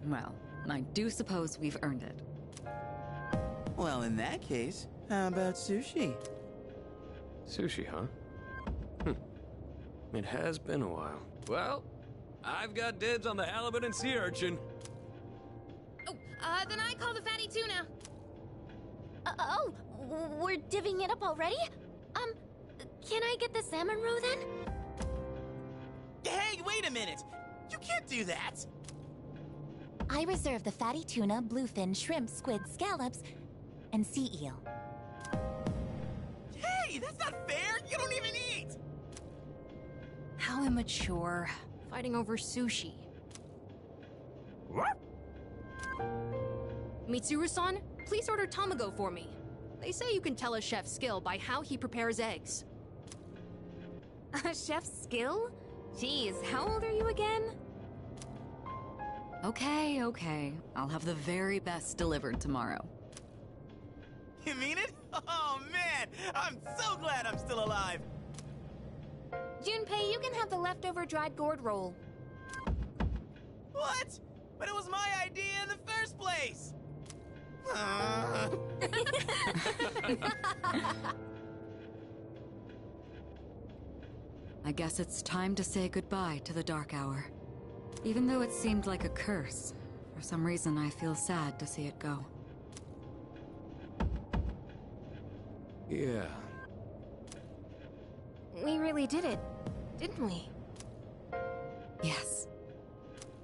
Well, I do suppose we've earned it. Well, in that case, how about sushi? Sushi, huh? It has been a while. Well, I've got dibs on the halibut and sea urchin. Oh, then I call the fatty tuna. We're divvying it up already? Can I get the salmon roe then? Hey, wait a minute! You can't do that! I reserve the fatty tuna, bluefin, shrimp, squid, scallops, and sea eel. Hey, that's not fair! You don't even eat! How immature. Fighting over sushi. What? Mitsuru-san, please order tamago for me. They say you can tell a chef's skill by how he prepares eggs. A chef's skill? Geez, how old are you again? Okay, okay. I'll have the very best delivered tomorrow. You mean it? Oh man, I'm so glad I'm still alive! Junpei, you can have the leftover dried gourd roll. What? But it was my idea in the first place! I guess it's time to say goodbye to the Dark Hour. Even though it seemed like a curse, for some reason I feel sad to see it go. Yeah. We really did it, didn't we? Yes.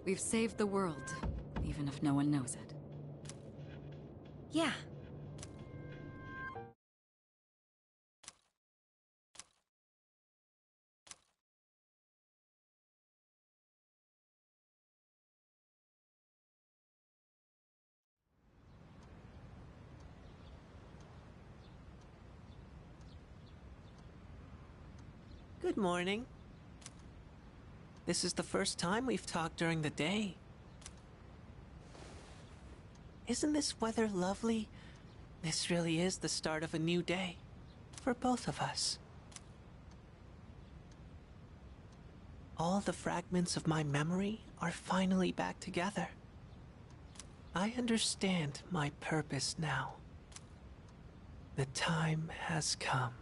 We've saved the world, even if no one knows it. Yeah. Good morning. This is the first time we've talked during the day. Isn't this weather lovely? This really is the start of a new day. For both of us. All the fragments of my memory are finally back together. I understand my purpose now. The time has come.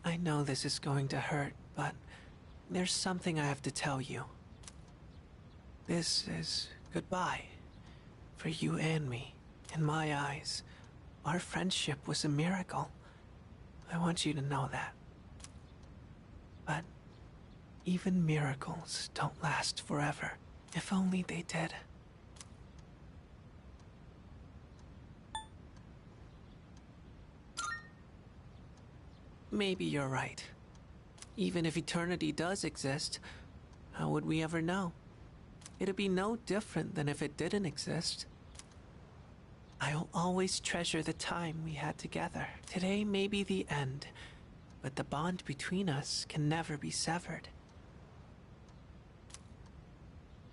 I know this is going to hurt, but there's something I have to tell you. This is goodbye. For you and me. In my eyes, our friendship was a miracle. I want you to know that. But even miracles don't last forever. If only they did. Maybe you're right. Even if eternity does exist, how would we ever know? It'd be no different than if it didn't exist. I'll always treasure the time we had together. Today may be the end, but the bond between us can never be severed.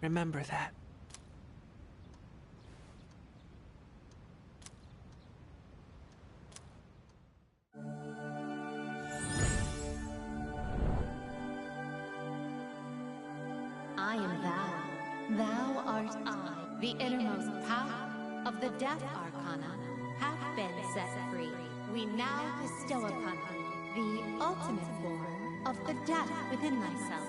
Remember that. I am thou. Thou art I. The innermost power of the Death Arcana hath been set free. We now bestow upon thee the ultimate form of the death within thyself.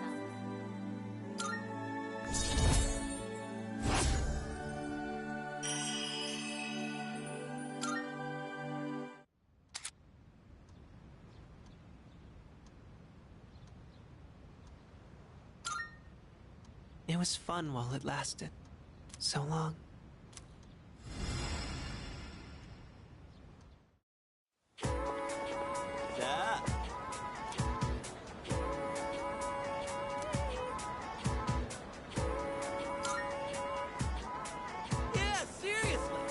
It was fun while it lasted. So long. Yeah. Yeah, seriously.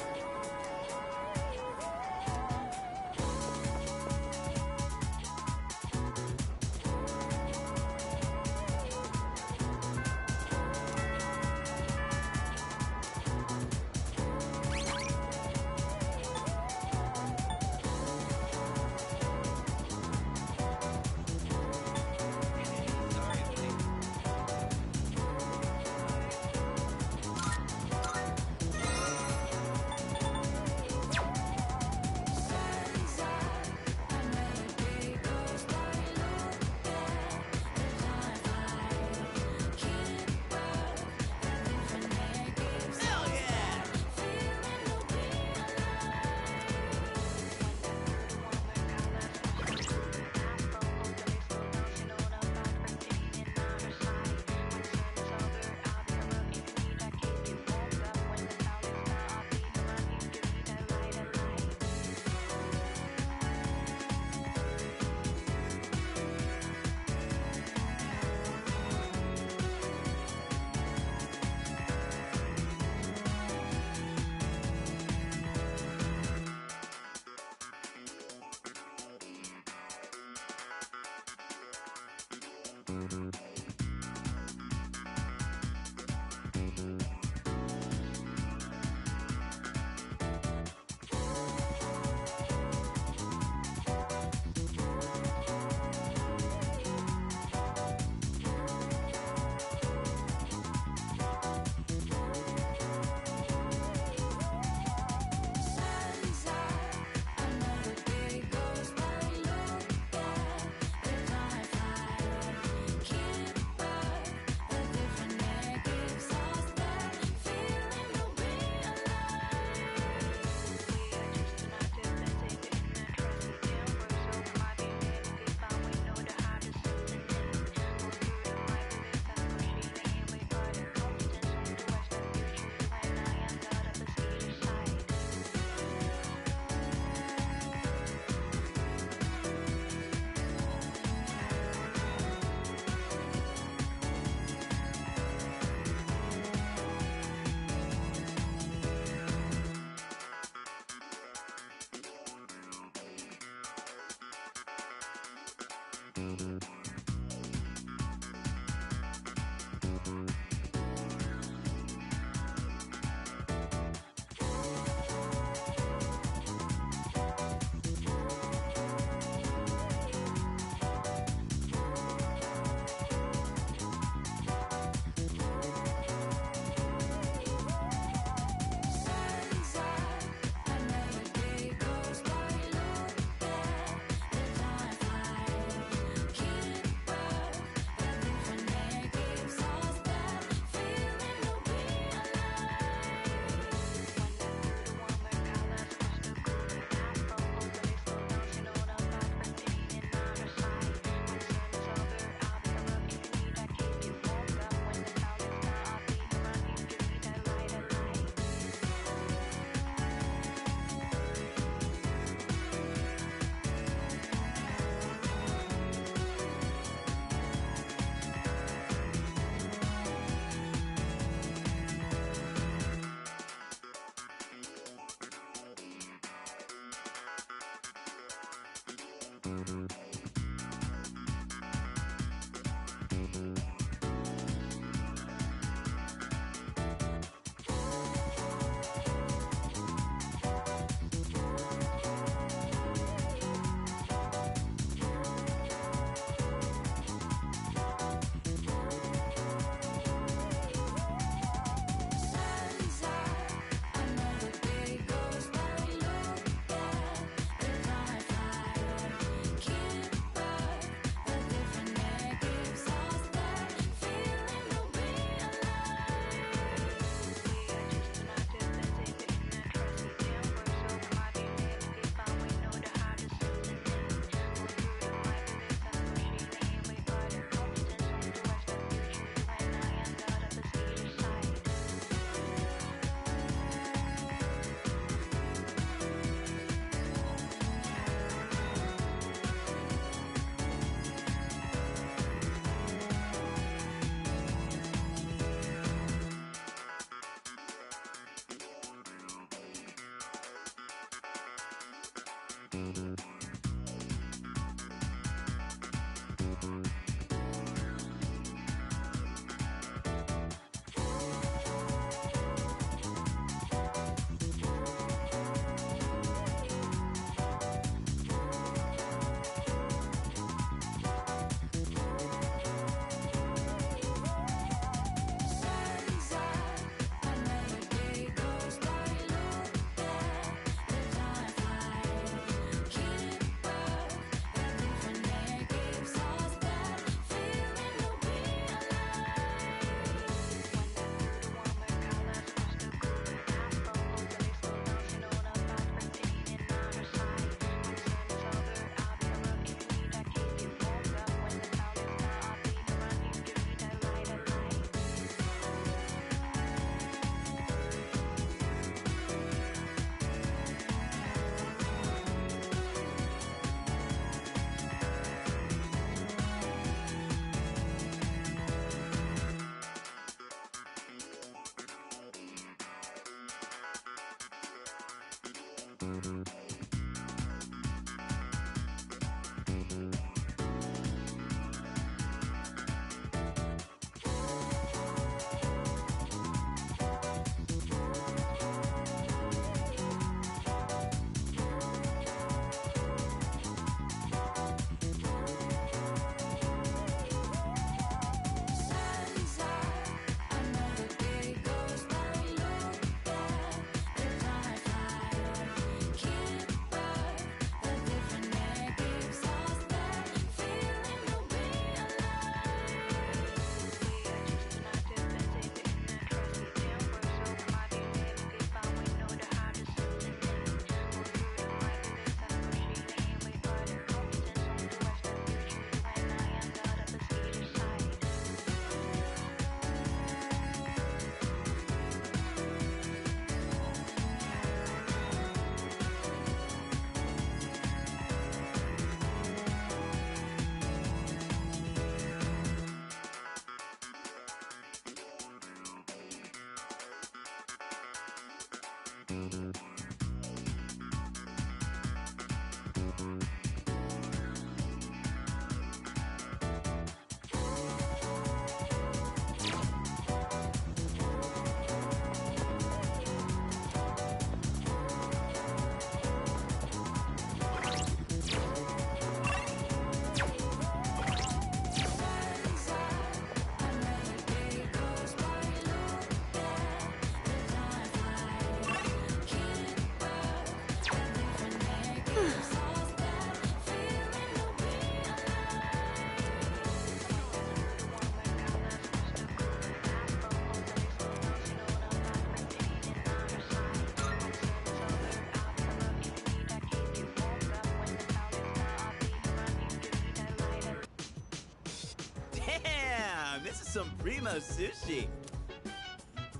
Damn, this is some primo sushi.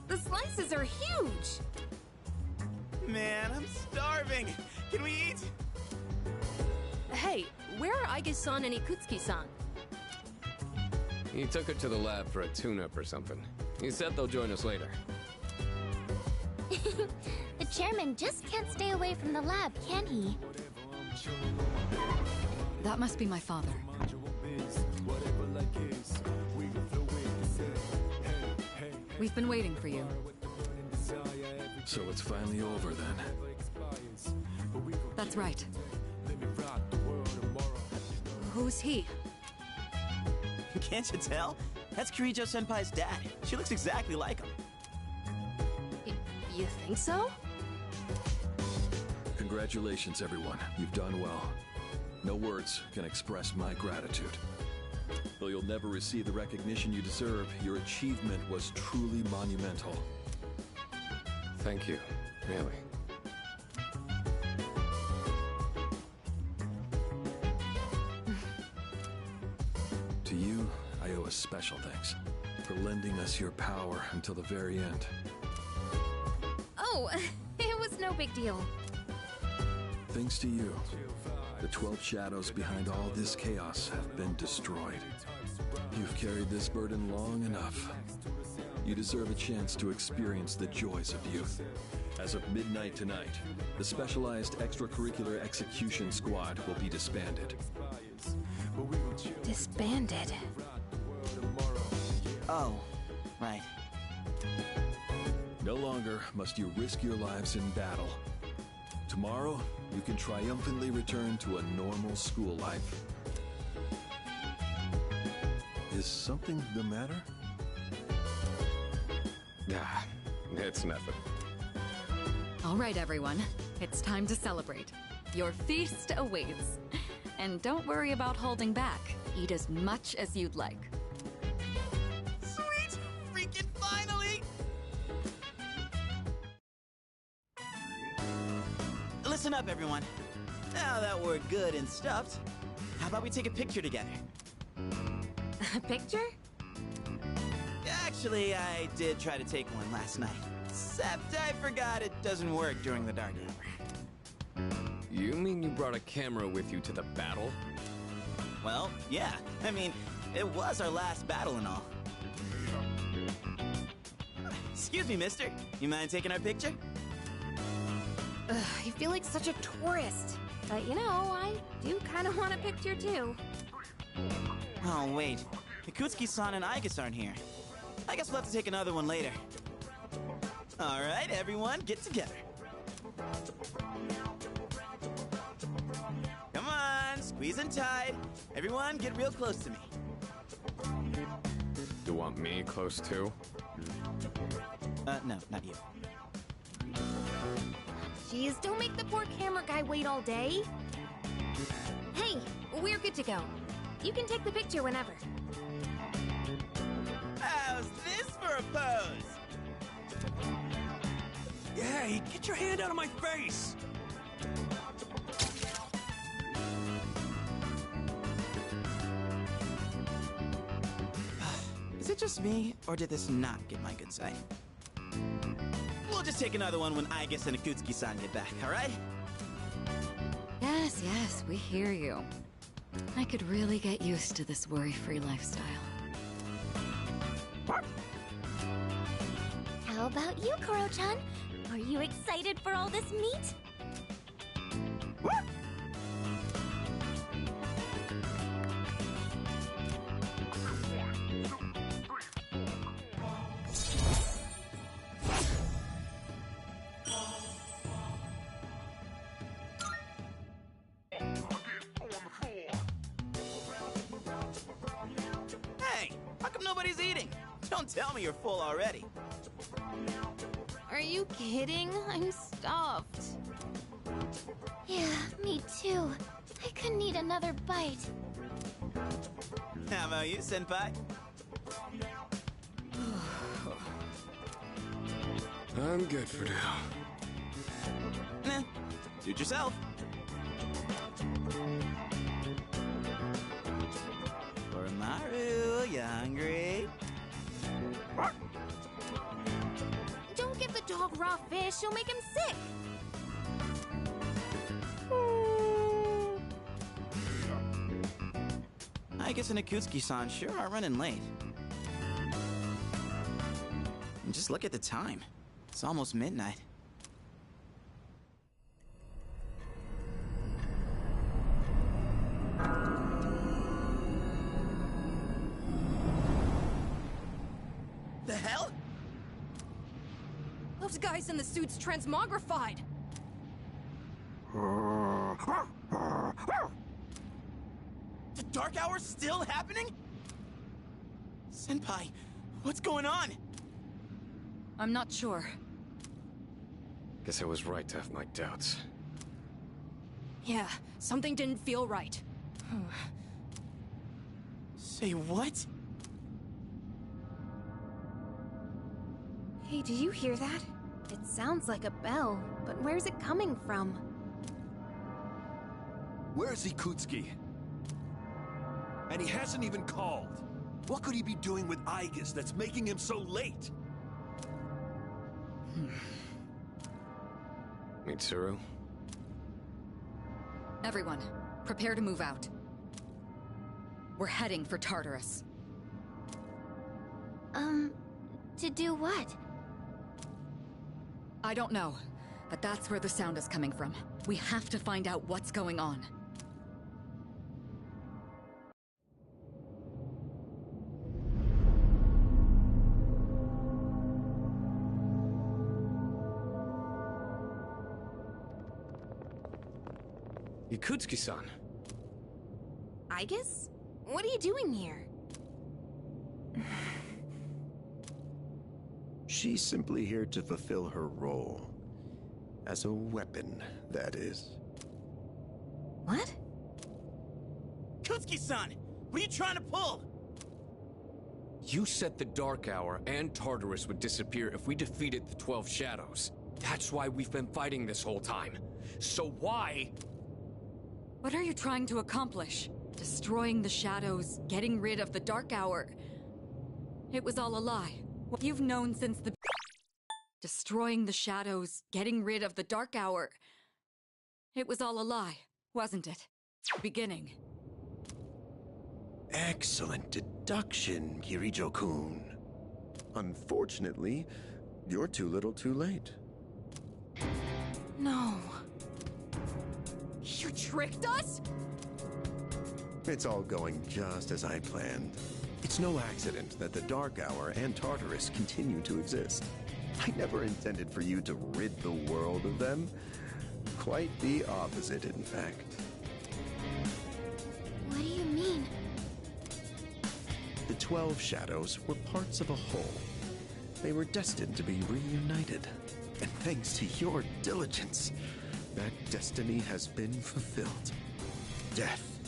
The slices are huge! Man, I'm starving. Can we eat? Hey, where are Aige-san and Ikutsuki-san? He took her to the lab for a tune-up or something. He said they'll join us later. The chairman just can't stay away from the lab, can he? That must be my father. We've been waiting for you. So it's finally over then. That's right. Who's he? Can't you tell? That's Kirijo-senpai's dad. She looks exactly like him. You think so? Congratulations, everyone. You've done well. No words can express my gratitude. Though you'll never receive the recognition you deserve, your achievement was truly monumental. Thank you, really. To you, I owe a special thanks for lending us your power until the very end. Oh, it was no big deal. Thanks to you, the 12 shadows behind all this chaos have been destroyed. You've carried this burden long enough. You deserve a chance to experience the joys of youth. As of midnight tonight, the Specialized Extracurricular Execution Squad will be disbanded. Disbanded. Oh, right. No longer must you risk your lives in battle. Tomorrow, you can triumphantly return to a normal school life. Is something the matter? Ah, it's nothing. All right, everyone. It's time to celebrate. Your feast awaits. And don't worry about holding back. Eat as much as you'd like. Sweet! Freaking finally! Listen up, everyone. Now that we're good and stuffed, how about we take a picture together? A picture? Actually, I did try to take one last night. Except I forgot it doesn't work during the dark hour. You mean you brought a camera with you to the battle? Well, yeah. I mean, it was our last battle and all. Excuse me, mister. You mind taking our picture? Ugh, I feel like such a tourist. But you know, I do kind of want a picture too. Oh, wait. Ikutsuki-san and Aigis aren't here. I guess we'll have to take another one later. All right, everyone, get together. Come on, squeeze in tight. Everyone, get real close to me. You want me close too? No, not you. Jeez, don't make the poor camera guy wait all day. Hey, we're good to go. You can take the picture whenever. How's this for a pose? Hey, get your hand out of my face! Is it just me, or did this not get my good side? We'll just take another one when Aigis and Ikutsuki-san get back, all right? Yes, yes, we hear you. I could really get used to this worry-free lifestyle. How about you, Koro-chan? Are you excited for all this meat? Hey, how come nobody's eating? Don't tell me you're full already. Are you kidding? I'm stuffed. Yeah, me too. I couldn't eat another bite. How about you, Senpai? I'm good for now. Nah, suit yourself. Oromaru, you hungry? Don't give the dog raw fish, you'll make him sick. Aigus and Akutsuki-san sure are running late. And just look at the time. It's almost midnight. The hell? Those guys in the suits transmogrified. The Dark Hour's still happening? Senpai, what's going on? I'm not sure. Guess I was right to have my doubts. Yeah, something didn't feel right. Say what? Hey, did you hear that? It sounds like a bell, but where's it coming from? Where's Ikutsuki? And he hasn't even called. What could he be doing with Aigus that's making him so late? Mitsuru? Everyone, prepare to move out. We're heading for Tartarus. To do what? I don't know, but that's where the sound is coming from. We have to find out what's going on. Ikutsuki-san. Aigus? What are you doing here? She's simply here to fulfill her role. As a weapon, that is. What? Kutsuki-san, what are you trying to pull? You said the Dark Hour and Tartarus would disappear if we defeated the 12 Shadows. That's why we've been fighting this whole time. So why? What are you trying to accomplish? Destroying the shadows, getting rid of the Dark Hour. It was all a lie. What you've known since the... Destroying the shadows, getting rid of the Dark Hour. It was all a lie, wasn't it? Beginning. Excellent deduction, Kirijo-kun. Unfortunately, you're too little too late. No. You tricked us? It's all going just as I planned. It's no accident that the Dark Hour and Tartarus continue to exist. I never intended for you to rid the world of them. Quite the opposite, in fact. What do you mean? The 12 Shadows were parts of a whole. They were destined to be reunited. And thanks to your diligence, that destiny has been fulfilled. Death,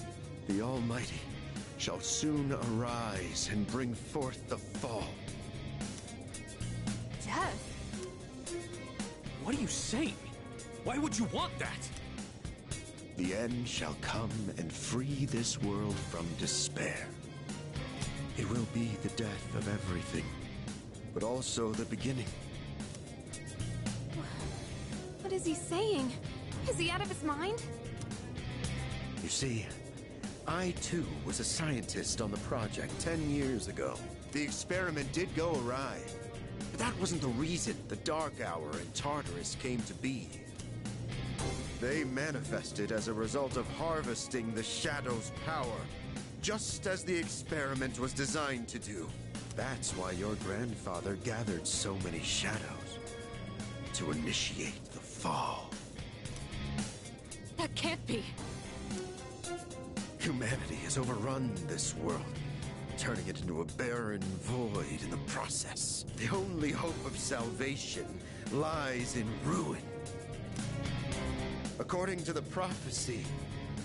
the Almighty, shall soon arise and bring forth the fall. Death? What are you saying? Why would you want that? The end shall come and free this world from despair. It will be the death of everything, but also the beginning. What is he saying? Is he out of his mind? You see, I too was a scientist on the project 10 years ago. The experiment did go awry. But that wasn't the reason the Dark Hour and Tartarus came to be. They manifested as a result of harvesting the Shadow's power, just as the experiment was designed to do. That's why your grandfather gathered so many shadows, to initiate the fall. That can't be. Humanity has overrun this world, turning it into a barren void in the process. The only hope of salvation lies in ruin. According to the prophecy,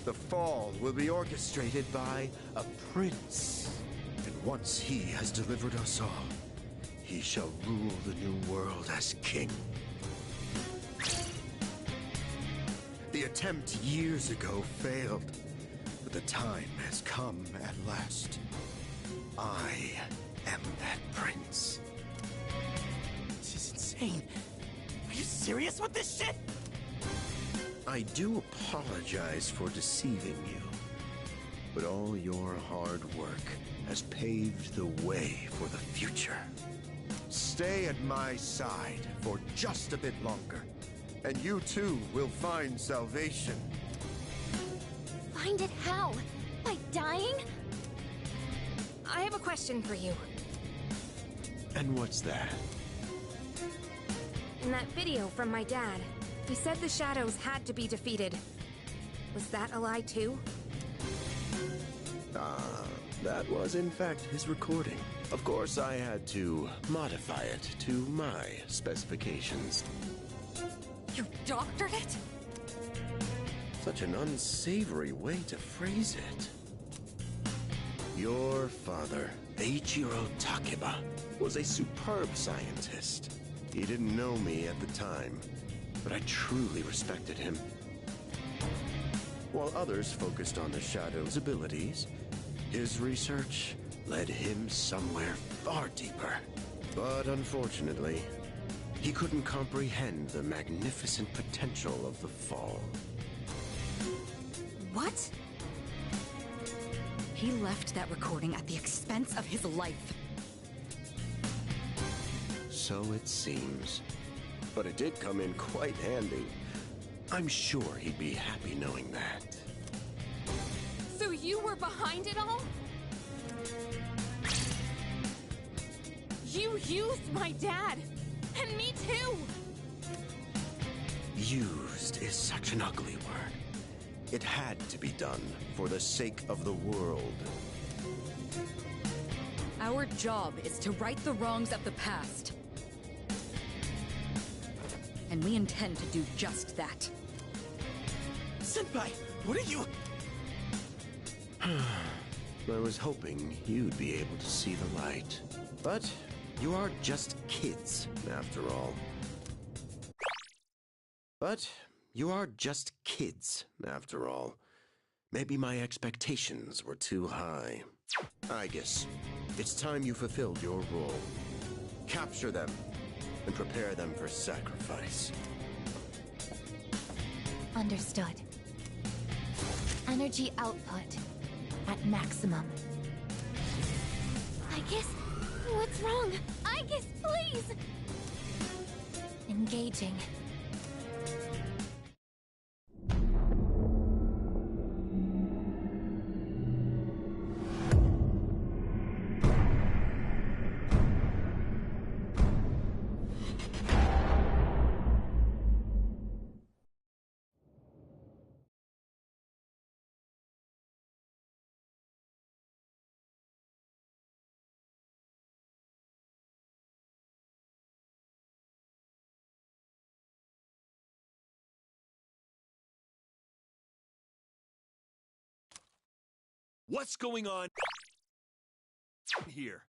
the fall will be orchestrated by a prince. And once he has delivered us all, he shall rule the new world as king. The attempt years ago failed, but the time has come at last. I am that prince. This is insane. Are you serious with this shit? I do apologize for deceiving you, but all your hard work has paved the way for the future. Stay at my side for just a bit longer, and you too will find salvation. Find it how? By dying? I have a question for you. And what's that? In that video from my dad, he said the shadows had to be defeated. Was that a lie too? That was in fact his recording. Of course, I had to modify it to my specifications. You doctored it? Such an unsavory way to phrase it. Your father, Eiichiro Takeba, was a superb scientist. He didn't know me at the time, but I truly respected him. While others focused on the Shadow's abilities, his research led him somewhere far deeper. But unfortunately, he couldn't comprehend the magnificent potential of the Fall. What? He left that recording at the expense of his life. So it seems. But it did come in quite handy. I'm sure he'd be happy knowing that. So you were behind it all? You used my dad! And me too! Used is such an ugly word. It had to be done for the sake of the world. Our job is to right the wrongs of the past. And we intend to do just that. Senpai, what are you... I was hoping you'd be able to see the light. But you are just kids, after all. Maybe my expectations were too high. I guess it's time you fulfilled your role. Capture them and prepare them for sacrifice. Understood. Energy output at maximum. Aigis, what's wrong? Aigis, please! Engaging. What's going on here?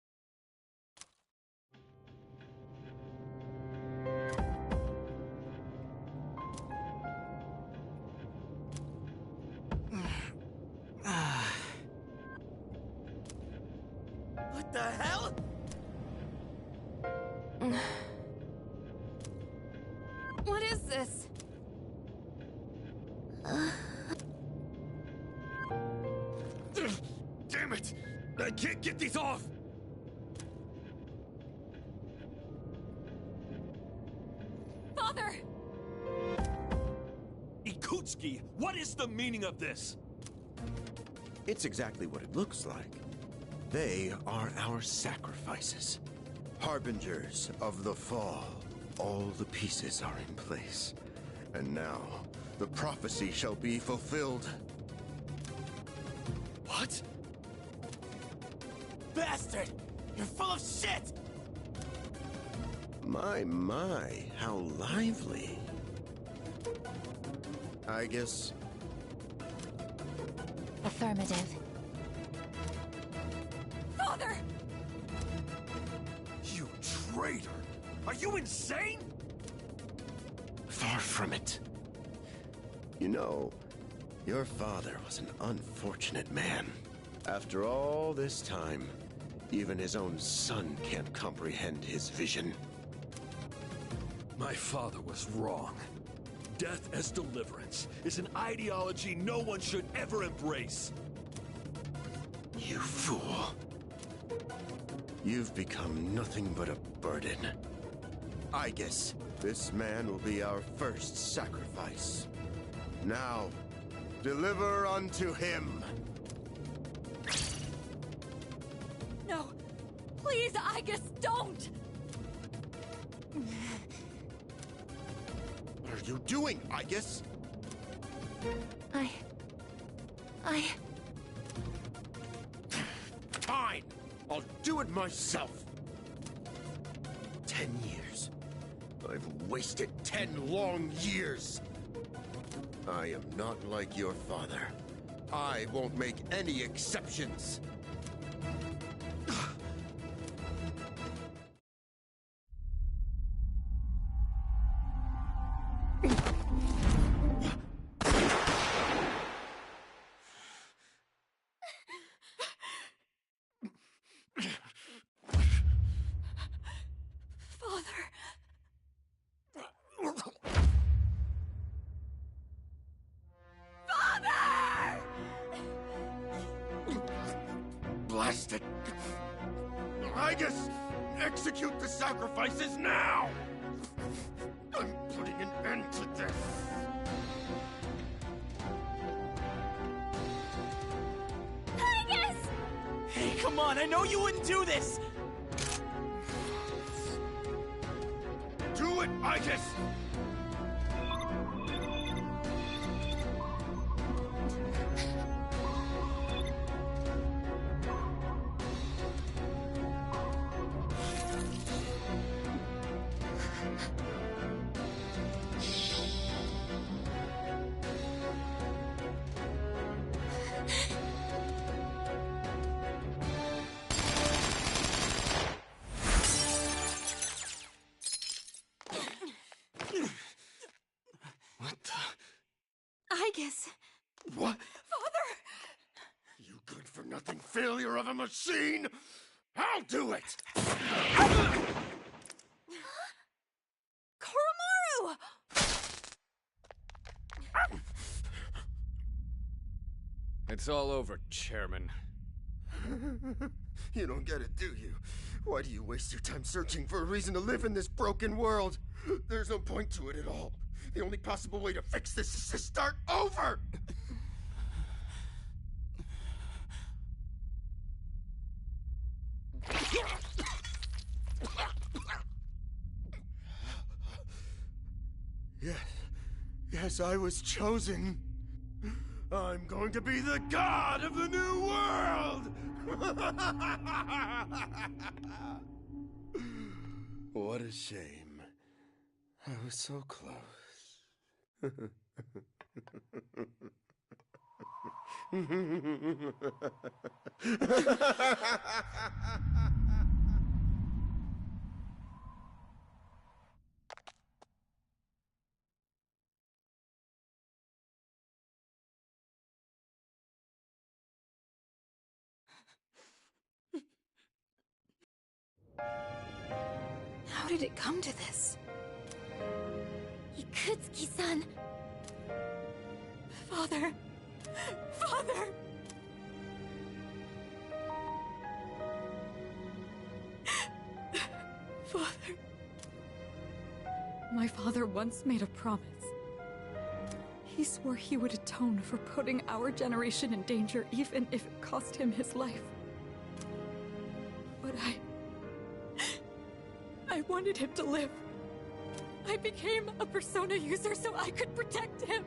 What the hell? What is this? Damn it! I can't get these off! Yakutski, what is the meaning of this? It's exactly what it looks like. They are our sacrifices. Harbingers of the fall. All the pieces are in place. And now, the prophecy shall be fulfilled. What? Bastard! You're full of shit! My, how lively. I guess... Affirmative. Father! You traitor! Are you insane? Far from it. You know, your father was an unfortunate man. After all this time, even his own son can't comprehend his vision. My father was wrong. Death as deliverance is an ideology no one should ever embrace. You fool. You've become nothing but a burden. I guess this man will be our first sacrifice. Now, deliver unto him. No! Please, Aigis, don't! What are you doing, Aigis? I... Fine! I'll do it myself! 10 years. I've wasted 10 long years! I am not like your father. I won't make any exceptions! Blast it! Aigis! Execute the sacrifices now! I'm putting an end to this! Aigis! Hey, come on, I know you wouldn't do this! Do it, Aigis! Aigis! What? Father! You good-for-nothing failure of a machine! I'll do it! Koromaru! It's all over, Chairman. You don't get it, do you? Why do you waste your time searching for a reason to live in this broken world? There's no point to it at all. The only possible way to fix this is to start over! Yes, I was chosen. I'm going to be the god of the new world! What a shame. I was so close. How did it come to this? Yakutski-san! Father! Father! Father. My father once made a promise. He swore he would atone for putting our generation in danger, even if it cost him his life. But I wanted him to live. I became a Persona user so I could protect him.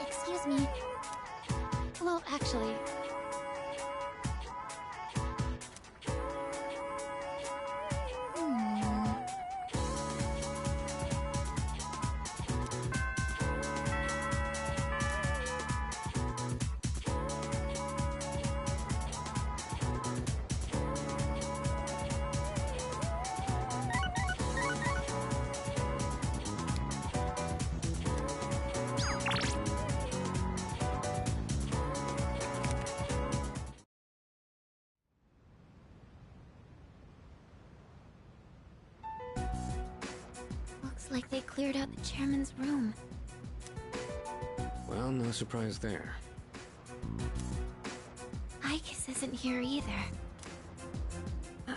Excuse me. Well, actually... Looks like they cleared out the chairman's room. Well, no surprise there. Icus isn't here either. I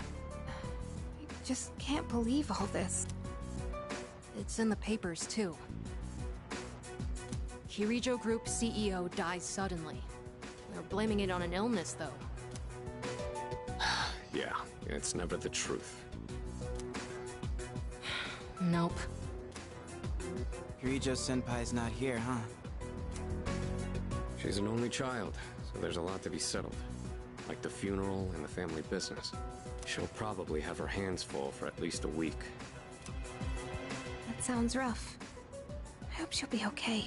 just can't believe all this. It's in the papers, too. Kirijo Group CEO dies suddenly. They're blaming it on an illness, though. Yeah, it's never the truth. Nope. Kirijo Senpai's not here, huh? She's an only child, so there's a lot to be settled. Like the funeral and the family business. She'll probably have her hands full for at least a week. That sounds rough. I hope she'll be okay.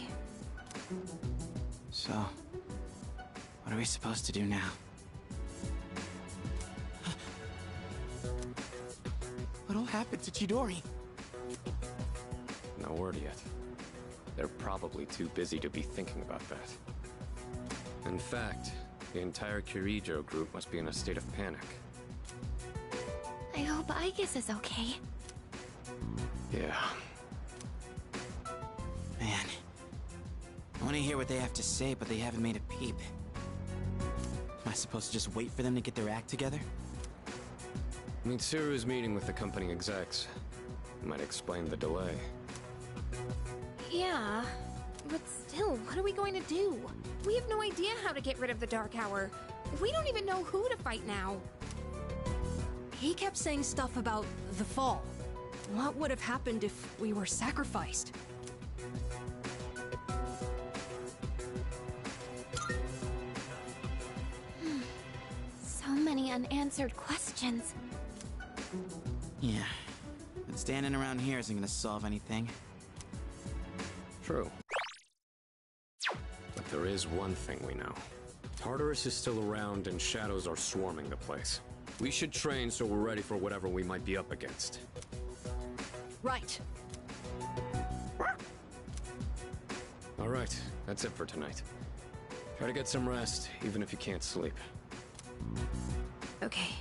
So, what are we supposed to do now? What'll happen to Chidori? No word yet. They're probably too busy to be thinking about that. In fact, the entire Kirijo group must be in a state of panic. I hope Icus is okay. Yeah. Man, I want to hear what they have to say, but they haven't made a peep. Am I supposed to just wait for them to get their act together? Mitsuru's meeting with the company execs. Might explain the delay. Yeah, but still, what are we going to do? We have no idea how to get rid of the Dark Hour. We don't even know who to fight now. He kept saying stuff about the fall. What would have happened if we were sacrificed? So many unanswered questions. Yeah, but standing around here isn't gonna solve anything. True. But there is one thing we know. Tartarus is still around and shadows are swarming the place. We should train so we're ready for whatever we might be up against. Right. Alright, that's it for tonight. Try to get some rest, even if you can't sleep. Okay.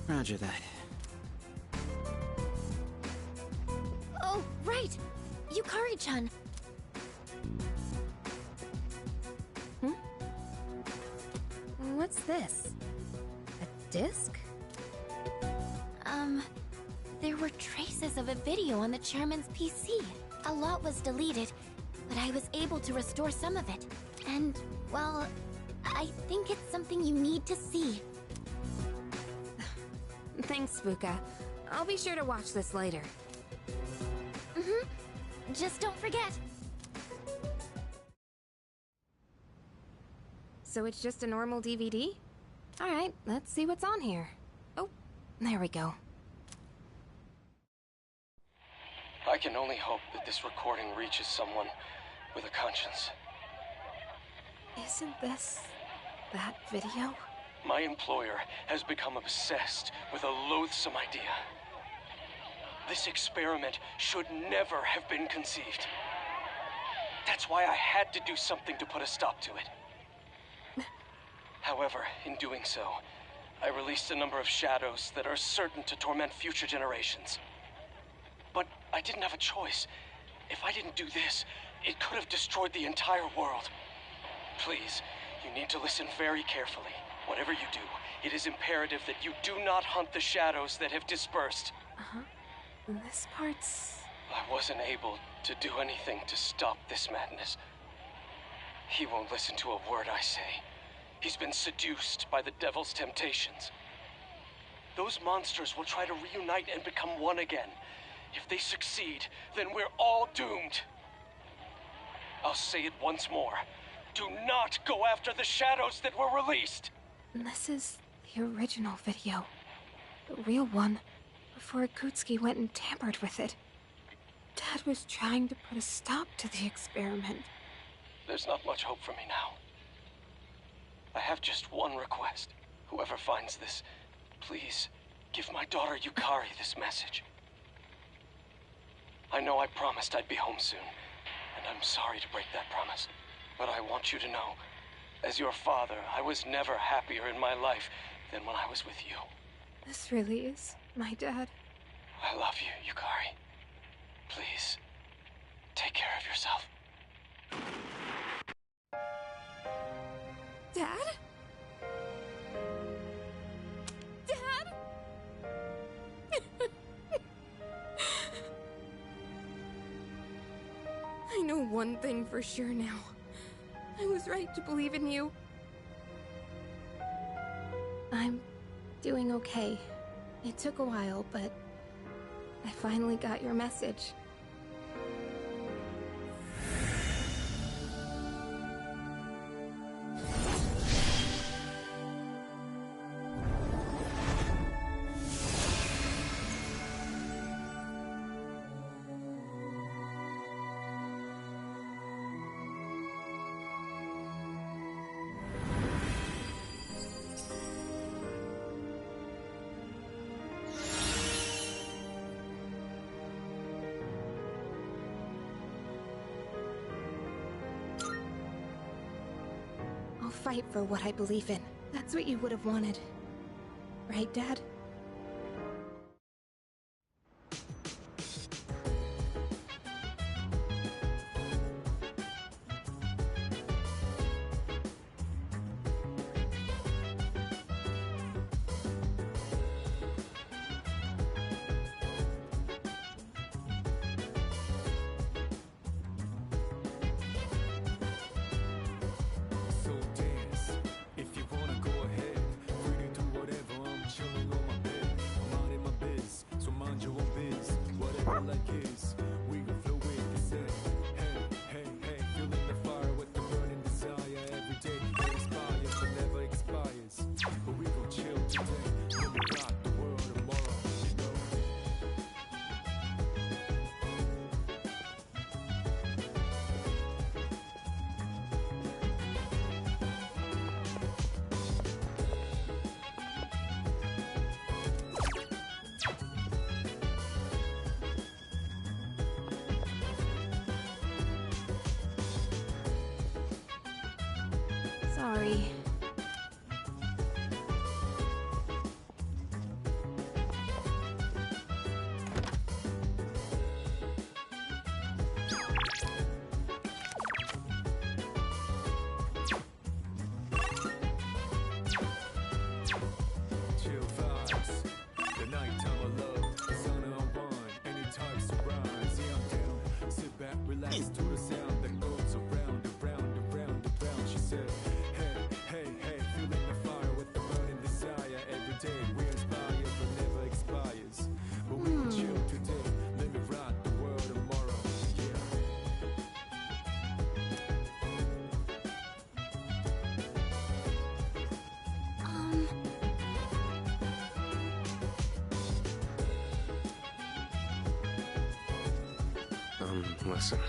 Roger that. Oh, right! Yukari-chan! What's this? A disc? There were traces of a video on the chairman's PC. A lot was deleted, but I was able to restore some of it. And, well, I think it's something you need to see. Thanks, Fuka. I'll be sure to watch this later. Just don't forget. So it's just a normal DVD? Alright, let's see what's on here. Oh, there we go. I can only hope that this recording reaches someone with a conscience. Isn't this that video? My employer has become obsessed with a loathsome idea. This experiment should never have been conceived. That's why I had to do something to put a stop to it. However, in doing so, I released a number of shadows that are certain to torment future generations. But I didn't have a choice. If I didn't do this, it could have destroyed the entire world. Please, you need to listen very carefully. Whatever you do, it is imperative that you do not hunt the shadows that have dispersed. Uh-huh. This part's... I wasn't able to do anything to stop this madness. He won't listen to a word I say. He's been seduced by the devil's temptations. Those monsters will try to reunite and become one again. If they succeed, then we're all doomed. I'll say it once more. Do not go after the shadows that were released! This is the original video. The real one, before Akutsuki went and tampered with it. Dad was trying to put a stop to the experiment. There's not much hope for me now. I have just one request. Whoever finds this, please give my daughter Yukari this message. I know I promised I'd be home soon, and I'm sorry to break that promise. But I want you to know, as your father, I was never happier in my life than when I was with you. This really is my dad. I love you, Yukari. Please, take care of yourself. Dad? Dad? I know one thing for sure now. I was right to believe in you. I'm doing okay. It took a while, but I finally got your message. I'll fight for what I believe in. That's what you would have wanted. Right, Dad? Sorry. Listen,